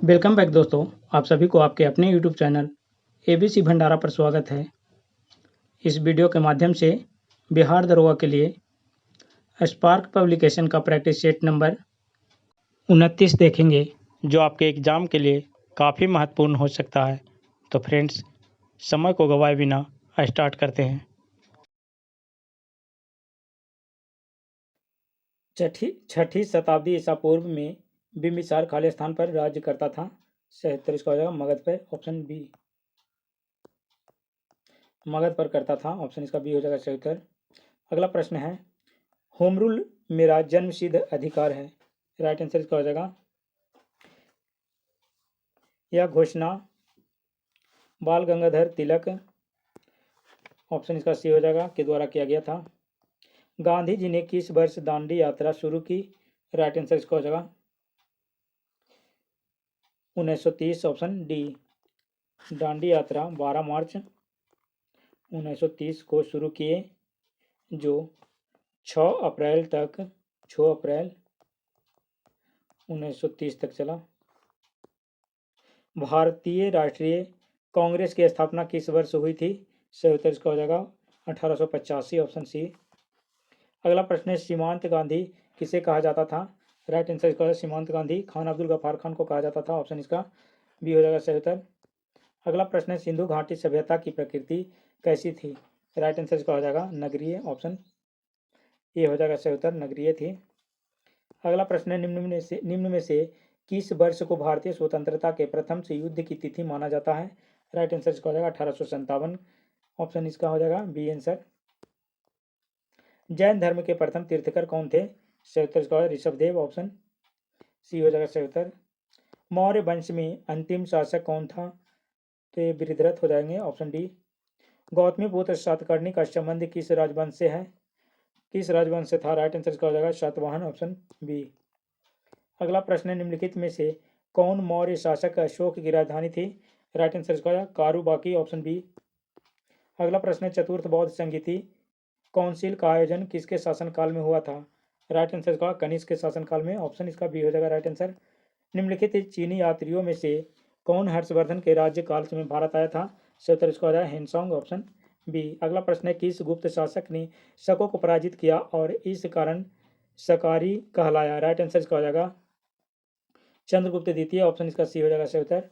Welcome back दोस्तों, आप सभी को आपके अपने यूट्यूब चैनल एबीसी भंडारा पर स्वागत है। इस वीडियो के माध्यम से बिहार दरोगा के लिए स्पार्क पब्लिकेशन का प्रैक्टिस सेट नंबर 29 देखेंगे, जो आपके एग्ज़ाम के लिए काफ़ी महत्वपूर्ण हो सकता है। तो फ्रेंड्स, समय को गवाए बिना स्टार्ट करते हैं। छठी शताब्दी ईसा पूर्व में बिंबिसार खालिस्तान पर राज्य करता था। 77 इसका हो जाएगा मगध पर, ऑप्शन बी। मगध पर करता था, ऑप्शन इसका बी हो जाएगा सही उत्तर। अगला प्रश्न है, होम रूल मेरा जन्मसिद्ध अधिकार है। राइट आंसर इसका हो जाएगा, यह घोषणा बाल गंगाधर तिलक, ऑप्शन इसका सी हो जाएगा, के द्वारा किया गया था। गांधी जी ने किस वर्ष दांडी यात्रा शुरू की। राइट आंसर इसका हो जाएगा 1930, ऑप्शन डी। दांडी यात्रा 12 मार्च 1930 को शुरू किए, जो 6 अप्रैल 1930 तक चला। भारतीय राष्ट्रीय कांग्रेस की स्थापना किस वर्ष हुई थी। सही उत्तर इसका हो जाएगा 1885, ऑप्शन सी। अगला प्रश्न है, सीमांत गांधी किसे कहा जाता था। राइट आंसर इसका है सीमांत गांधी खान अब्दुल गफ्फार खान को कहा जाता था, ऑप्शन इसका बी हो जाएगा सही उत्तर। अगला प्रश्न है, सिंधु घाटी सभ्यता की प्रकृति कैसी थी। राइट आंसर इसका हो जाएगा नगरीय, ऑप्शन ए हो जाएगा सही उत्तर, नगरीय थी। अगला प्रश्न है, निम्न में से किस वर्ष को भारतीय स्वतंत्रता के प्रथम से युद्ध की तिथि माना जाता है। राइट आंसर इसका हो जाएगा 1857, ऑप्शन इसका हो जाएगा बी आंसर। जैन धर्म के प्रथम तीर्थकर कौन थे। सही उत्तर इसका ऋषभदेव, ऑप्शन सी हो जाएगा सही उत्तर। मौर्य वंश में अंतिम शासक कौन था। तो ये वृद्धरथ हो जाएंगे, ऑप्शन डी। गौतमी पुत्र सातकर्णी का संबंध किस राजवंश से है। किस राजवंश से था। राइट आंसर इसका हो जाएगा सातवाहन, ऑप्शन बी। अगला प्रश्न है, निम्नलिखित में से कौन मौर्य शासक अशोक की राजधानी थी। राइट आंसर इसका हो कारुबाकी, ऑप्शन बी। अगला प्रश्न है, चतुर्थ बौद्ध संगीति काउंसिल का आयोजन किसके शासनकाल में हुआ था। राइट आंसर इसका कनिष्क के शासनकाल में, ऑप्शन इसका बी हो जाएगा राइट आंसर। निम्नलिखित चीनी यात्रियों में से कौन हर्षवर्धन के राज्यकाल में भारत आया था। सही उत्तर इसका हो जाएगा हेनसोंग, ऑप्शन बी। अगला प्रश्न है, किस गुप्त शासक ने शकों को पराजित किया और इस कारण सकारी कहलाया। राइट आंसर इसका हो जाएगा चंद्रगुप्त द्वितीय, ऑप्शन इसका सी हो जाएगा सही उत्तर।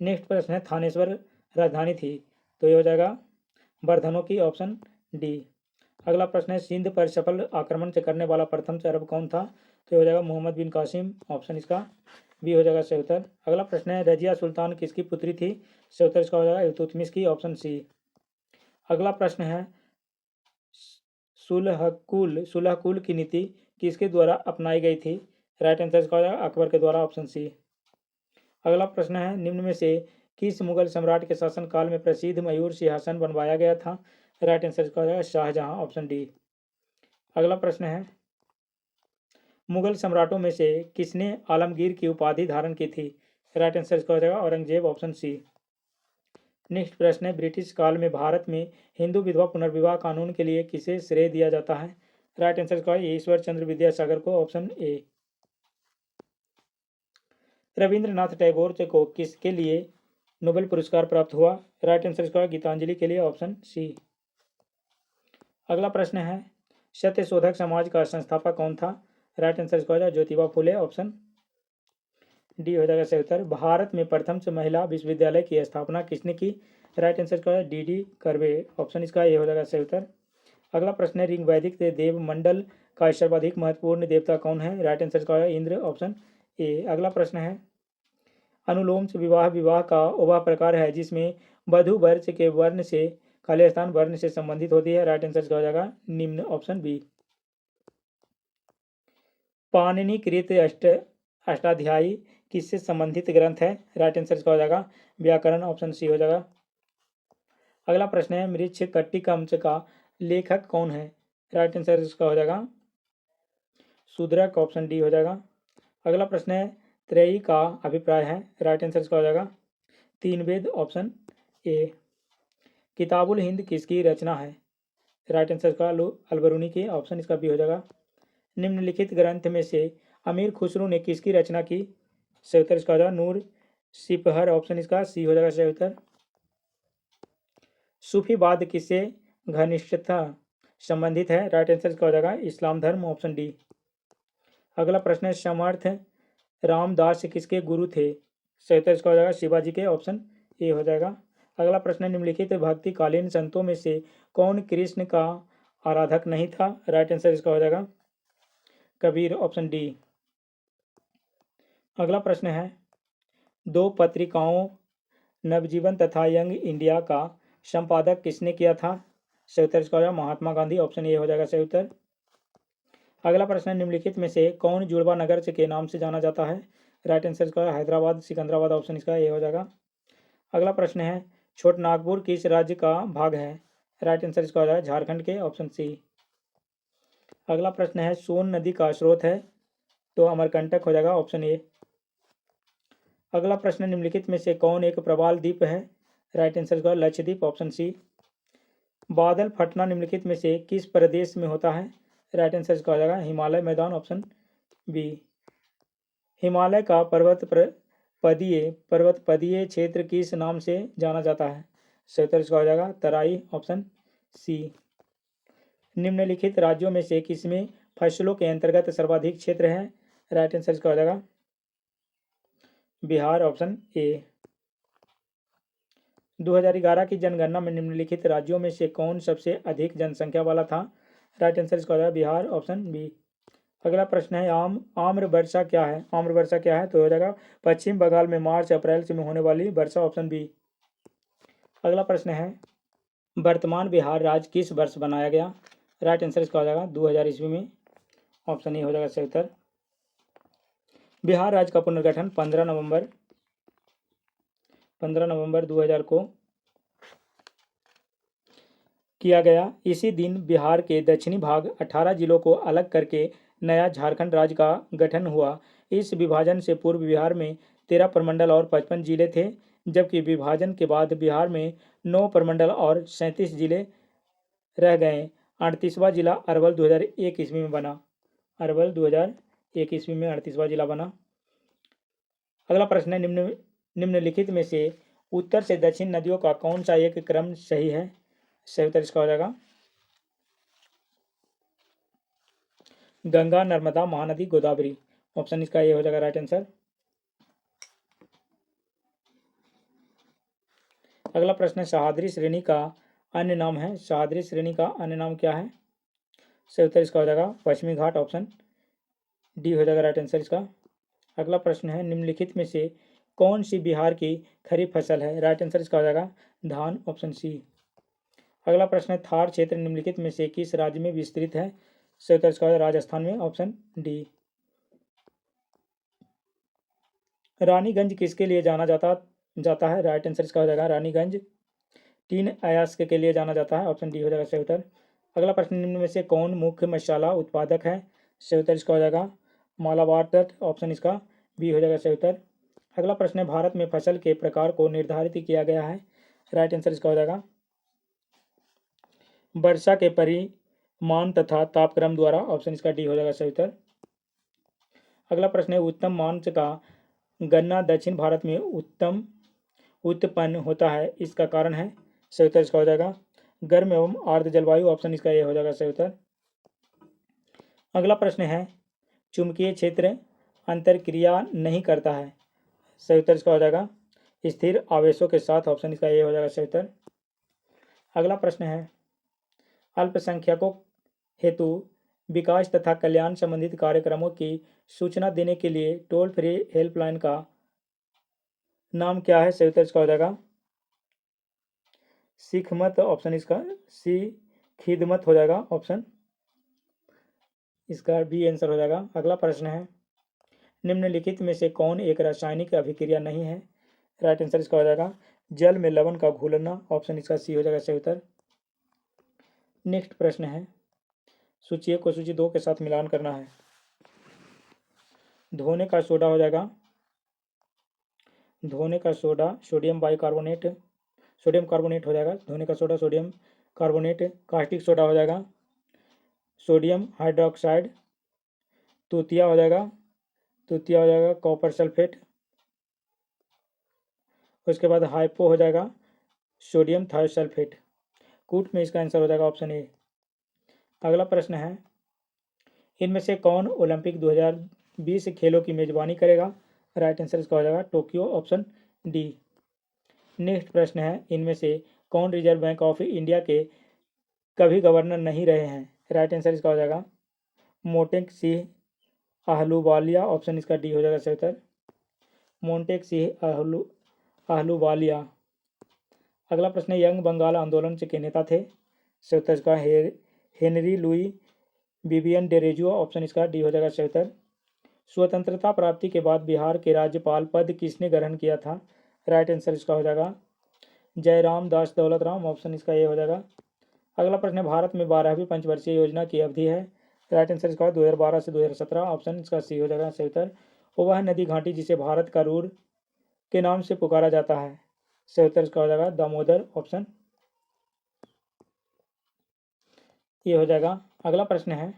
नेक्स्ट प्रश्न है, थानेश्वर राजधानी थी, तो ये हो जाएगा वर्धनों की, ऑप्शन डी। अगला प्रश्न है, सिंध पर सफल आक्रमण से करने वाला प्रथम अरब कौन था। तो ये हो जाएगा मोहम्मद बिन कासिम, ऑप्शन इसका बी हो जाएगा सही उत्तर। अगला प्रश्न है, रजिया सुल्तान किसकी पुत्री थी। सही उत्तर इसका हो जाएगा इल्तुतमिश की, ऑप्शन सी। अगला प्रश्न है, सुलहकुल की नीति किसके द्वारा अपनाई गई थी। राइट आंसर इसका हो जाएगा अकबर के द्वारा, ऑप्शन सी। अगला प्रश्न है, निम्न में से किस मुगल सम्राट के शासनकाल में प्रसिद्ध मयूर सिंहासन बनवाया गया था। राइट आंसर इसका हो जाएगा शाहजहां, ऑप्शन डी। अगला प्रश्न है, मुगल सम्राटों में से किसने आलमगीर की उपाधि धारण की थी। राइट आंसर इसका हो जाएगा औरंगजेब, ऑप्शन सी। नेक्स्ट प्रश्न है, ब्रिटिश काल में भारत में हिंदू विधवा पुनर्विवाह कानून के लिए किसे श्रेय दिया जाता है। राइट आंसर इसका है ईश्वर चंद्र विद्यासागर को, ऑप्शन ए। रविंद्रनाथ टैगोर को किसके लिए नोबेल पुरस्कार प्राप्त हुआ। राइट आंसर इसका गीतांजलि के लिए, ऑप्शन सी। अगला प्रश्न है, सत्यशोधक समाज का संस्थापक कौन था। राइट आंसर इसका हो जाएगा ज्योतिबा फुले, ऑप्शन डी हो जाएगा सही उत्तर। भारत में प्रथम से महिला विश्वविद्यालय की स्थापना किसने की। राइट आंसर इसका है डी कर्वे, ऑप्शन इसका ये हो जाएगा सही उत्तर। अगला प्रश्न है, ऋग वैदिक देव मंडल का सर्वाधिक महत्वपूर्ण देवता कौन है। राइट आंसर इसका है इंद्र, ऑप्शन ए। अगला प्रश्न है, अनुलोम से विवाह का वह प्रकार है जिसमें वधु वर्ष के वर्ण से खालिस्तान वर्ण से संबंधित होती है। राइट आंसर इसका हो जाएगा निम्न, ऑप्शन बी। पाणिनिकृत अष्टाध्यायी किससे संबंधित ग्रंथ है। राइट आंसर इसका हो जाएगा व्याकरण, ऑप्शन सी हो जाएगा। अगला प्रश्न है, मृक्ष कट्टिकम्स का लेखक कौन है। राइट आंसर इसका हो जाएगा शूद्रक, ऑप्शन डी हो जाएगा। अगला प्रश्न है, त्रयी का अभिप्राय है। राइट आंसर इसका हो जाएगा तीन वेद, ऑप्शन ए। किताबुल हिंद किसकी रचना है। राइट आंसर इसका अलबरूनी की, ऑप्शन इसका बी हो जाएगा। निम्नलिखित ग्रंथ में से अमीर खुसरो ने किसकी रचना की। सही उत्तर इसका हो जाएगा नूर शिपहर ऑप्शन इसका सी हो जाएगा सही उत्तर। सूफीवाद किससे घनिष्ठता संबंधित है? राइट आंसर इसका हो जाएगा इस्लाम धर्म, ऑप्शन डी। अगला प्रश्न है समर्थ रामदास किसके गुरु थे? सही उत्तर इसका हो जाएगा शिवाजी के, ऑप्शन ए हो जाएगा। अगला प्रश्न है निम्नलिखित भक्तिकालीन संतों में से कौन कृष्ण का आराधक नहीं था? राइट आंसर इसका हो जाएगा कबीर, ऑप्शन डी। अगला प्रश्न है दो पत्रिकाओं नवजीवन तथा यंग इंडिया का संपादक किसने किया था? सही उत्तर इसका हो जाएगा महात्मा गांधी, ऑप्शन ए हो जाएगा सही उत्तर। अगला प्रश्न है निम्नलिखित में से कौन जुड़वा नगर के नाम से जाना जाता है? राइट आंसर इसका हैदराबाद, सिकंदराबाद, ऑप्शन इसका ए हो जाएगा। अगला प्रश्न है छोट नागपुर किस राज्य का भाग है? राइट आंसर इसका हो जाएगा झारखंड के, ऑप्शन सी। अगला प्रश्न है सोन नदी का स्रोत है? तो अमरकंटक हो जाएगा, ऑप्शन ए। अगला प्रश्न निम्नलिखित में से कौन एक प्रवाल द्वीप है? राइट आंसर इसका लक्षद्वीप, ऑप्शन सी। बादल फटना निम्नलिखित में से किस प्रदेश में होता है? राइट आंसर इसका हो जाएगा हिमालय मैदान, ऑप्शन बी। हिमालय का पर्वतपदीय क्षेत्र किस नाम से जाना जाता है? सही उत्तर इसका हो जाएगा तराई, ऑप्शन सी। निम्नलिखित राज्यों में से किसमें फसलों के अंतर्गत सर्वाधिक क्षेत्र है? राइट आंसर इसका हो जाएगा बिहार, ऑप्शन ए। 2011 की जनगणना में निम्नलिखित राज्यों में से कौन सबसे अधिक जनसंख्या वाला था? राइट आंसर इसका हो जाएगा बिहार, ऑप्शन बी। अगला प्रश्न है आम्र वर्षा क्या है? आम्र वर्षा क्या है? तो हो जाएगा पश्चिम बंगाल में मार्च अप्रैल से में होने वाली वर्षा, ऑप्शन बी। अगला प्रश्न है वर्तमान बिहार राज्य किस वर्ष बनाया गया? राइट आंसर इसका हो जाएगा 2000 ईस्वी में, ऑप्शन ए हो जाएगा सही उत्तर। बिहार राज्य का पुनर्गठन 15 नवंबर 2000 को किया गया। इसी दिन बिहार के दक्षिणी भाग 18 जिलों को अलग करके नया झारखंड राज्य का गठन हुआ। इस विभाजन से पूर्व बिहार में 13 प्रमंडल और 55 जिले थे, जबकि विभाजन के बाद बिहार में 9 प्रमंडल और 37 जिले रह गए। 38वां जिला अरवल 2001 ईस्वी में बना। अरवल 2001 ईस्वी में 38वां जिला बना। अगला प्रश्न है निम्नलिखित में से उत्तर से दक्षिण नदियों का कौन सा एक क्रम सही है? सही उत्तर इसका हो जाएगा गंगा, नर्मदा, महानदी, गोदावरी, ऑप्शन इसका ये हो जाएगा राइट आंसर। अगला प्रश्न है सह्याद्री श्रेणी का अन्य नाम है? सह्याद्री श्रेणी का अन्य नाम क्या है? सही उत्तर इसका हो जाएगा पश्चिमी घाट, ऑप्शन डी हो जाएगा राइट आंसर इसका। अगला प्रश्न है निम्नलिखित में से कौन सी बिहार की खरीफ फसल है? राइट आंसर इसका हो जाएगा धान, ऑप्शन सी। अगला प्रश्न है थार क्षेत्र निम्नलिखित में से किस राज्य में विस्तृत है? सही उत्तर इसका हो जाएगा राजस्थान में, ऑप्शन डी। रानीगंज किसके लिए जाना जाता है? राइट आंसर इसका हो जाएगा रानीगंज टीन अयस्क के लिए जाना जाता है, ऑप्शन डी हो जाएगा सही उत्तर। अगला प्रश्न निम्न में से कौन मुख्य मसाला उत्पादक है? सही उत्तर इसका हो जाएगा मालाबार तट, ऑप्शन इसका बी हो जाएगा सही उत्तर। अगला प्रश्न है भारत में फसल के प्रकार को निर्धारित किया गया है? राइट आंसर इसका हो जाएगा वर्षा के परिमाण तथा तापक्रम द्वारा, ऑप्शन इसका डी हो जाएगा सही उत्तर। अगला प्रश्न है उत्तम मांस का गन्ना दक्षिण भारत में उत्पन्न होता है, इसका कारण है? सही उत्तर इसका हो जाएगा गर्म एवं आर्द्र जलवायु, ऑप्शन इसका ये हो जाएगा सही उत्तर। अगला प्रश्न है चुंबकीय क्षेत्र अंतरक्रिया नहीं करता है? सही उत्तर इसका हो जाएगा स्थिर आवेशों के साथ, ऑप्शन इसका ये हो जाएगा सही उत्तर। अगला प्रश्न है अल्पसंख्यकों हेतु विकास तथा कल्याण संबंधित कार्यक्रमों की सूचना देने के लिए टोल फ्री हेल्पलाइन का नाम क्या है? सही उत्तर इसका हो जाएगा सिखमत, ऑप्शन इसका सी खिदमत हो जाएगा, ऑप्शन इसका बी आंसर हो जाएगा। अगला प्रश्न है निम्नलिखित में से कौन एक रासायनिक अभिक्रिया नहीं है? राइट आंसर इसका हो जाएगा जल में लवण का घुलना, ऑप्शन इसका सी हो जाएगा सही उत्तर। नेक्स्ट प्रश्न है सूची 1 को सूची 2 के साथ मिलान करना है। धोने का सोडा हो जाएगा धोने का सोडा सोडियम कार्बोनेट हो जाएगा धोने का soda sodium carbonate. Caustic soda हो जाएगा सोडियम हाइड्रोक्साइड। तूतिया हो जाएगा कॉपर सल्फेट। उसके बाद हाइपो हो जाएगा सोडियम थायोसल्फेट। कूट में इसका आंसर हो जाएगा ऑप्शन ए। अगला प्रश्न है, इनमें से कौन ओलंपिक 2020 खेलों की मेजबानी करेगा? राइट आंसर इसका हो जाएगा टोक्यो, ऑप्शन डी। नेक्स्ट प्रश्न है, इनमें से कौन रिजर्व बैंक ऑफ इंडिया के कभी गवर्नर नहीं रहे हैं? राइट आंसर इसका हो जाएगा मोटेक सिंह आहलूवालिया, ऑप्शन इसका डी हो जाएगा सही उत्तर। मोंटेक सिंह आहलूवालिया। अगला प्रश्न है, यंग बंगाल आंदोलन के नेता थे? सही उत्तर इसका हेनरी लुई विवियन डेरेजुआ, ऑप्शन इसका डी हो जाएगा सही उत्तर। स्वतंत्रता प्राप्ति के बाद बिहार के राज्यपाल पद किसने ग्रहण किया था? राइट आंसर इसका हो जाएगा जयराम दास दौलत राम, ऑप्शन इसका ये हो जाएगा। अगला प्रश्न है, भारत में 12वीं पंचवर्षीय योजना की अवधि है? राइट आंसर इसका 2012 से 2017, ऑप्शन इसका सी हो जाएगा सही उत्तर। वह नदी घाटी जिसे भारत का रूर के नाम से पुकारा जाता है? सही उत्तर इसका हो जाएगा दामोदर, ऑप्शन ये हो जाएगा। अगला प्रश्न है,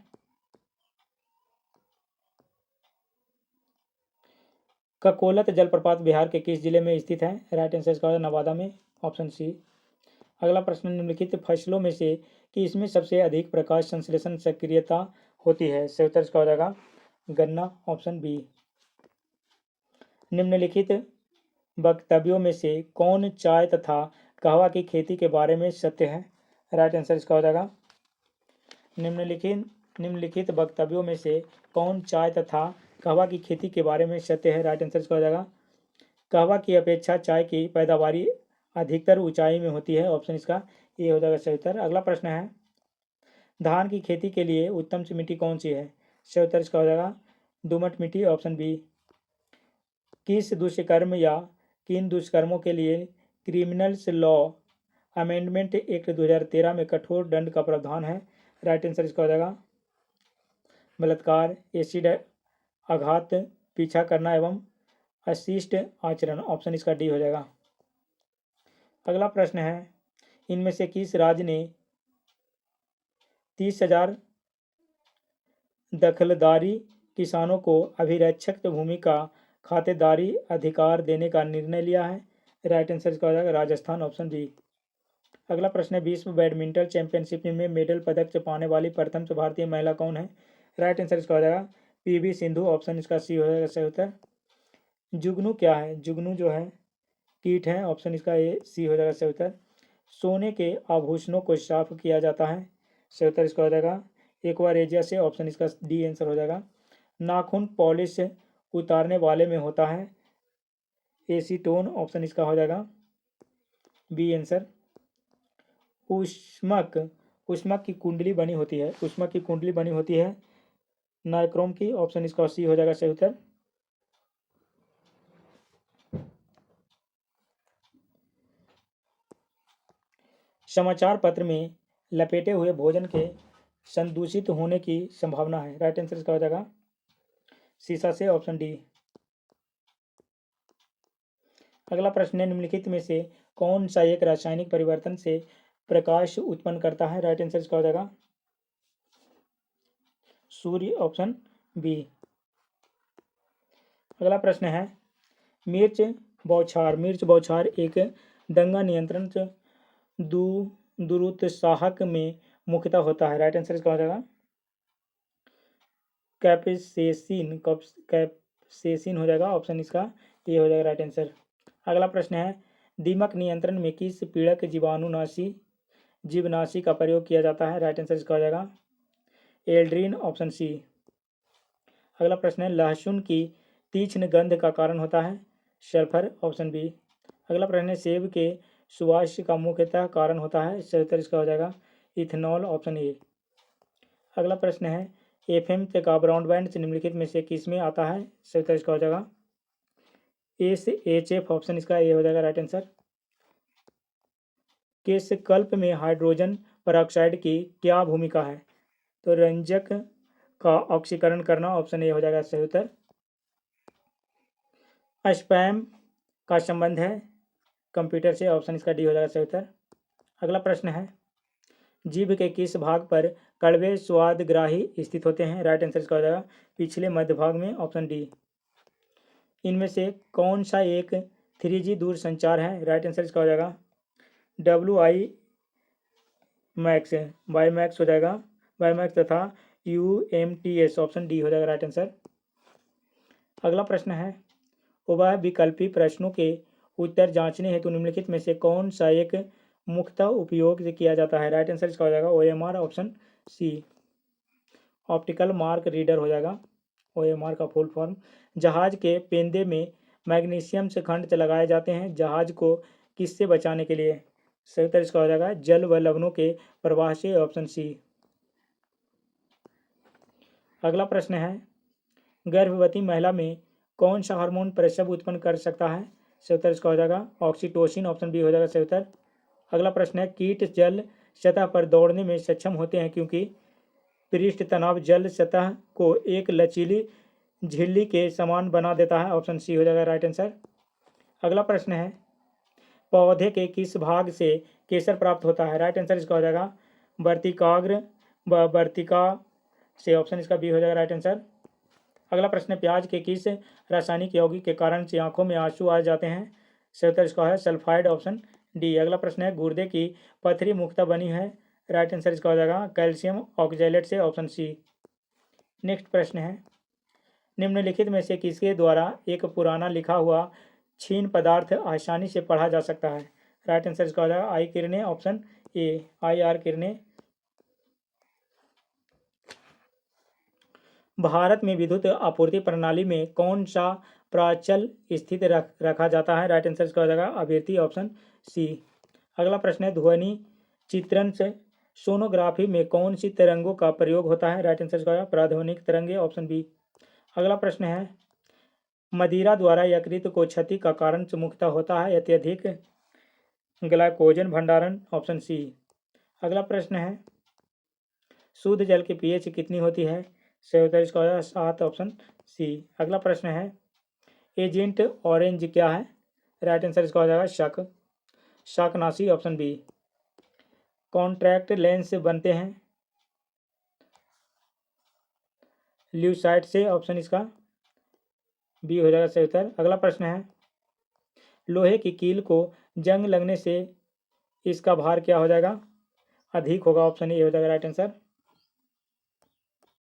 ककोलत जलप्रपात बिहार के किस जिले में स्थित है? राइट आंसर इसका हो जाएगा नवादा में, ऑप्शन सी। अगला प्रश्न, निम्नलिखित फसलों में से किसमें सबसे अधिक प्रकाश संश्लेषण सक्रियता होती है? सही उत्तर इसका हो जाएगा गन्ना, ऑप्शन बी। निम्नलिखित वक्तव्यों में से कौन चाय तथा कहवा की खेती के बारे में सत्य है? राइट आंसर इसका हो जाएगा निम्नलिखित वक्तव्यों में से कौन चाय तथा कहवा की खेती के बारे में सत्य है? राइट आंसर इसका हो जाएगा कहवा की अपेक्षा चाय की पैदावारी अधिकतर ऊंचाई में होती है, ऑप्शन इसका ये हो जाएगा सही उत्तर। अगला प्रश्न है, धान की खेती के लिए उत्तम सी मिट्टी कौन सी है? सही उत्तर इसका हो जाएगा दोमट मिट्टी, ऑप्शन बी। किस दुष्कर्म या किन दुष्कर्मों के लिए क्रिमिनल्स लॉ अमेंडमेंट एक्ट 2013 में कठोर दंड का प्रावधान है? राइट आंसर इसका हो जाएगा बलात्कार, एसिड आघात, पीछा करना एवं अशिष्ट आचरण, ऑप्शन इसका डी हो जाएगा। अगला प्रश्न है, इनमें से किस राज्य ने 30,000 दखलदारी किसानों को अभिरक्षित भूमि का खातेदारी अधिकार देने का निर्णय लिया है? राइट आंसर इसका हो जाएगा राजस्थान, ऑप्शन बी। अगला प्रश्न है, विश्व बैडमिंटन चैंपियनशिप में मेडल पदक पाने वाली प्रथम भारतीय महिला कौन है? राइट आंसर इसका हो जाएगा पीवी सिंधु, ऑप्शन इसका सी हो जाएगा सही उत्तर। जुगनू क्या है? जुगनू जो है कीट है, ऑप्शन इसका ए सी हो जाएगा सही उत्तर। सोने के आभूषणों को साफ किया जाता है? सही उत्तर इसका हो जाएगा एक्वारेजिया से, ऑप्शन इसका डी आंसर हो जाएगा। नाखून पॉलिश उतारने वाले में होता है एसीटोन, ऑप्शन इसका हो जाएगा बी आंसर। ऊष्मक की कुंडली बनी होती है, ऊष्मक की कुंडली बनी होती है नाइक्रोम की, ऑप्शन इसका सी हो जाएगा सही उत्तर। समाचार पत्र में लपेटे हुए भोजन के संदूषित होने की संभावना है? राइट आंसर इसका हो जाएगा सीसा से, ऑप्शन डी। अगला प्रश्न है, निम्नलिखित में से कौन सा एक रासायनिक परिवर्तन से प्रकाश उत्पन्न करता है? राइट आंसर इसका हो जाएगा सूर्य, ऑप्शन बी। अगला प्रश्न है, मिर्च बौछार एक दंगा नियंत्रण दुरुत्साहक में मुख्यतः होता है? राइट आंसर इसका हो जाएगा कैप्सेसिन हो जाएगा, ऑप्शन इसका ये हो जाएगा राइट आंसर। अगला प्रश्न है, दीमक नियंत्रण में किस पीड़क जीवनाशी का प्रयोग किया जाता है? राइट आंसर इसका हो जाएगा एल्ड्रीन, ऑप्शन सी। अगला प्रश्न है, लहसुन की तीक्ष्ण गंध का कारण होता है? Sulphur, option B. अगला प्रश्न है, सेब के सुवास का मुख्यतः कारण होता है? सही उत्तर इसका हो जाएगा इथेनॉल, ऑप्शन ए। अगला प्रश्न है, एफएम का ब्रॉडबैंड निम्नलिखित में से किस में आता है? सही उत्तर इसका हो जाएगा SHF, ऑप्शन इसका ए हो जाएगा राइट आंसर। किस कल्प में हाइड्रोजन परऑक्साइड की क्या भूमिका है? तो रंजक का ऑक्सीकरण करना, ऑप्शन ए हो जाएगा सही उत्तर। स्पैम का संबंध है कंप्यूटर से, ऑप्शन इसका डी हो जाएगा सही उत्तर। अगला प्रश्न है, जीभ के किस भाग पर कड़वे स्वादग्राही स्थित होते हैं? राइट आंसर इसका हो जाएगा पिछले मध्य भाग में, ऑप्शन डी। इनमें से कौन सा एक 3G दूर संचार है। राइट आंसर इसका हो जाएगा WI मैक्स, वाई मैक्स हो जाएगा, वाई मैक्स तथा UMTS, ऑप्शन डी हो जाएगा राइट आंसर। अगला प्रश्न है, उभय विकल्पी प्रश्नों के उत्तर जांचने हेतु निम्नलिखित में से कौन सा एक मुख्यतः उपयोग किया जाता है। राइट आंसर इसका हो जाएगा OMR, option C, optical mark reader हो जाएगा। OMR का फुल फॉर्म। जहाज के पेंदे में मैग्नीशियम से खंड लगाए जाते हैं, जहाज को किससे बचाने के लिए। सही उत्तर इसका हो जाएगा जल व लवणों के प्रवाह से, ऑप्शन सी। अगला प्रश्न है, गर्भवती महिला में कौन सा हार्मोन प्रसव उत्पन्न कर सकता है। सही उत्तर इसका हो जाएगा ऑक्सीटोसिन, ऑप्शन बी हो जाएगा सही उत्तर। अगला प्रश्न है, कीट जल सतह पर दौड़ने में सक्षम होते हैं क्योंकि पृष्ठ तनाव जल सतह को एक लचीली झिल्ली के समान बना देता है, ऑप्शन सी हो जाएगा राइट आंसर। अगला प्रश्न है, पौधे के किस भाग से केसर प्राप्त होता है। राइट आंसर इसका हो जाएगा वर्तिकाग्र व वर्तिका से, ऑप्शन इसका बी हो जाएगा राइट आंसर। अगला प्रश्न है, प्याज के किस रासायनिक यौगिक के कारण से आंखों में आंसू आ जाते हैं। सही उत्तर इसका है सल्फाइड, ऑप्शन डी। अगला प्रश्न है, गुर्दे की पथरी मुख्यतः बनी है। राइट आंसर इसका हो जाएगा कैल्शियम ऑक्जेलेट से, ऑप्शन सी। नेक्स्ट प्रश्न है, निम्नलिखित में से किसके द्वारा एक पुराना लिखा हुआ क्षीण पदार्थ आसानी से पढ़ा जा सकता है। राइट आंसर इसका हो जाएगा आई किरणें, ऑप्शन ए, IR किरणें। भारत में विद्युत आपूर्ति प्रणाली में कौन सा प्राचल स्थित रखा जाता है। राइट आंसर इसका हो जाएगा आवृत्ति, ऑप्शन सी। अगला प्रश्न है, ध्वनि चित्रण से सोनोग्राफी में कौन सी तरंगों का प्रयोग होता है। राइट आंसर इसका हो जाएगा प्राध्वनिक तरंगे, ऑप्शन बी। अगला प्रश्न है, मदिरा द्वारा यकृत को क्षति का कारण मुख्यतः होता है अत्यधिक ग्लाइकोजन भंडारण, ऑप्शन सी। अगला प्रश्न है, शुद्ध जल की pH कितनी होती है। सही उत्तर इसका हो जाएगा 7, ऑप्शन सी। अगला प्रश्न है, एजेंट ऑरेंज क्या है। राइट आंसर इसका हो जाएगा शक, शाकनाशी, ऑप्शन बी। कॉन्ट्रैक्ट लेंस बनते हैं ल्यूसाइट से, ऑप्शन इसका बी हो जाएगा सही उत्तर। अगला प्रश्न है, लोहे की कील को जंग लगने से इसका भार क्या हो जाएगा, अधिक होगा, ऑप्शन ए हो जाएगा राइट आंसर।